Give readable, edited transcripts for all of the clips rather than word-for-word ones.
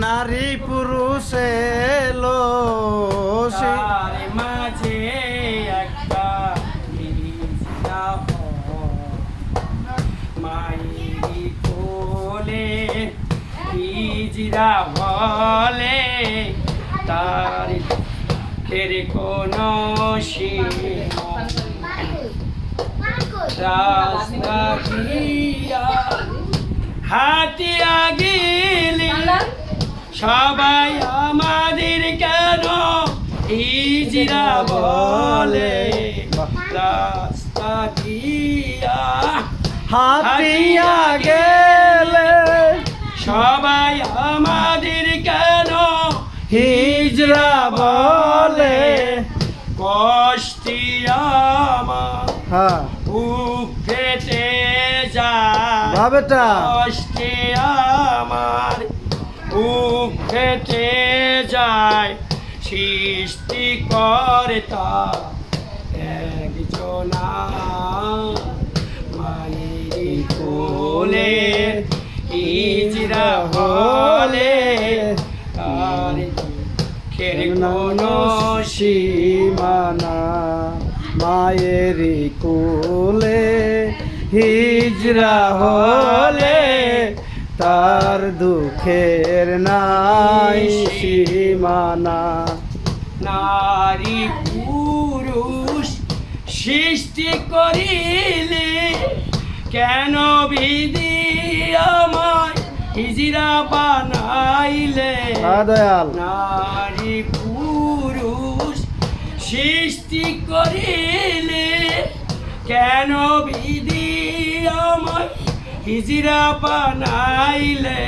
নারী পুরুষ এলো তার মাঝে একটা হিজড়া মায়ের কোলে হিজড়া হলে তার ফের কোনো সীমা রাস্তা দিয়া হাতিয়া গেলে সবাই আমাদের কেন হিজড়া বলে রাস্তা দিয়া হাতিয়া গেলে সবাই আমাদের কেন হিজড়া বলে কষ্টি আমার হ্যাঁ বুক ফেটে যায় বাবেটা কষ্টে আমার বুক ফেটে যায় সৃষ্টি কর্তা একজনা মায়ের কোলে হিজড়া হলে তার দুঃখের কোনো সীমানা মায়েরই কোলে হিজড়া হলে তার দুঃখের নাই সীমানা নারী পুরুষ সৃষ্টি করিলে কেন বিধি আমায় হিজড়া বানাইলে দয়াল নারী পুরুষ সৃষ্টি করিলে কেন বিধি আমায় হিজড়া বানাইলে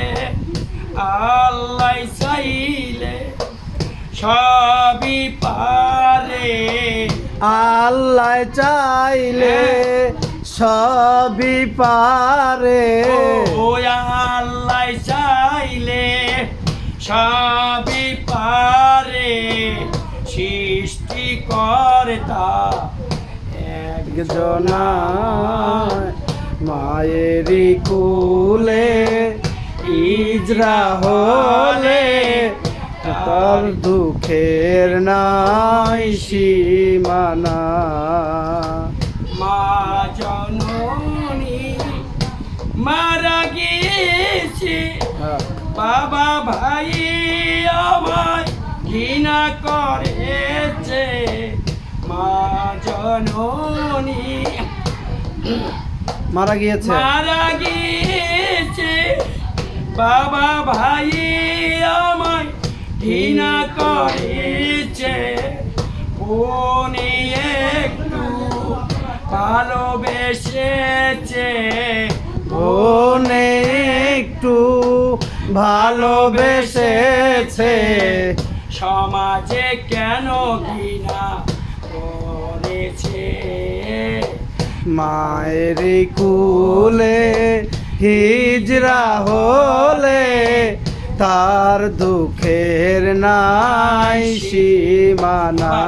আল্লাহ চাইলে সবই পারে আল্লাহ চাইলে সবই পারে ও আল্লাহ চাইলে সবই পারে সৃষ্টি কর্তা একজনা মায়েরই কুলে হিজড়া হলে তার দুঃখের নাই সীমানা মা জননী মারা গিয়েছে বাবা ভাই আমায় ঘৃণা করেছে মা জননী মারা গিয়েছে মারা গিয়েছে বাবা ভাই আমায় ঘৃণা করেছে উনি একটু ভালোবেসেছে ওনে একটু ভালোবেসেছে সমাজে কেন ঘৃণা করেছে মায়েরই কুলে হিজড়া হলে তার দুঃখের নাই সীমানা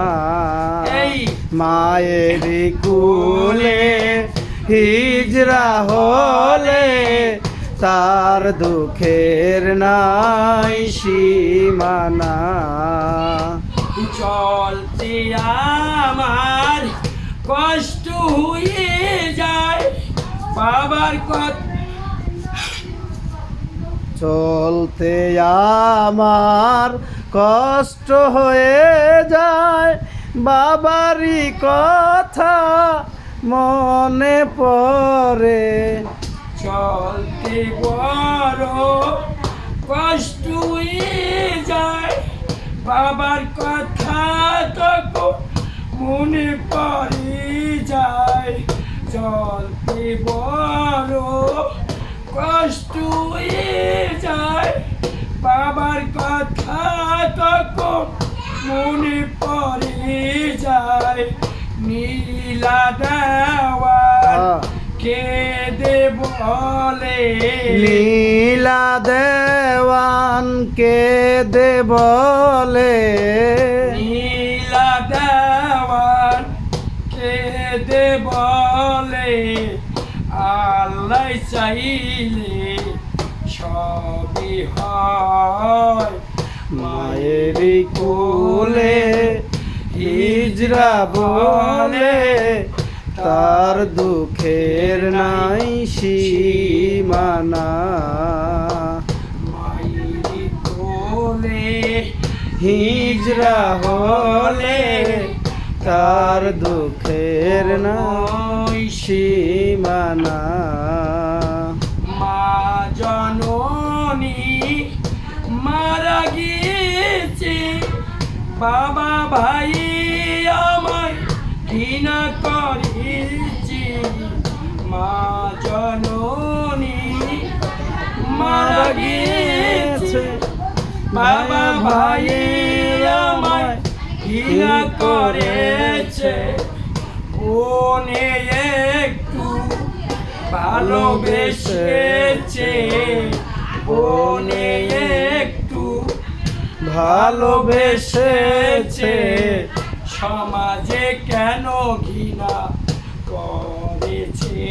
মায়েরই কুলে হিজড়া হলে তার দুঃখের নাই সীমানা চলতে আমার কষ্ট হয়ে যায় বাবার কথা চলতে আমার কষ্ট হয়ে যায় বাবারই কথা মনে পড়ে চলতে বড় কষ্ট হয়ে যায় বাবার কথা তখন মনে পড়ে যায় চলতে বড় কষ্ট হয়ে যায় বাবার কথা তখন মনে পড়ে যায় নীলা দেওয়ার কেঁদে বলে নীলা দেওয়ান কেঁদে বলে নীলা দেওয়ান কেঁদে বলে আল্লাহ চাইলে সবই হয় মায়েরই কোলে হিজরা বলে তার দুঃখের নাই সীমানা। মায়েরই কোলে হিজরা হলে তার দুঃখের নাই সীমানা। মা জননী মারা গিয়েছে, বাবা ভাই আমায় ঘৃণা করেছে। মা জননী মারা গিয়েছে, বাবা ভাই আমায় ঘৃণা করেছে। বোনে একটু ভালোবেসেছে, বোনে একটু ভালোবেসেছে, সমাজে কেন ঘৃণা করেছে।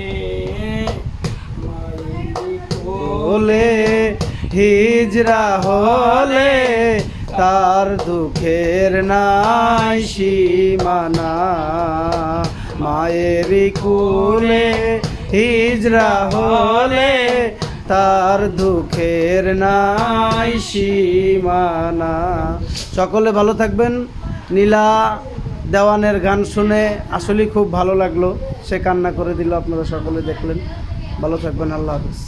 মায়েরই বলে হিজরা হলে তার দুঃখের নাই সীমানা। মায়েরই কোলে হিজরা হলে তার দুঃখের নাই সীমানা। সকলে ভালো থাকবেন। নীলা দেওয়ানের গান শুনে আসলে খুব ভালো লাগলো। সে কান্না করে দিল, আপনারা সকলে দেখলেন। ভালো থাকবেন, আল্লাহ হাফেজ।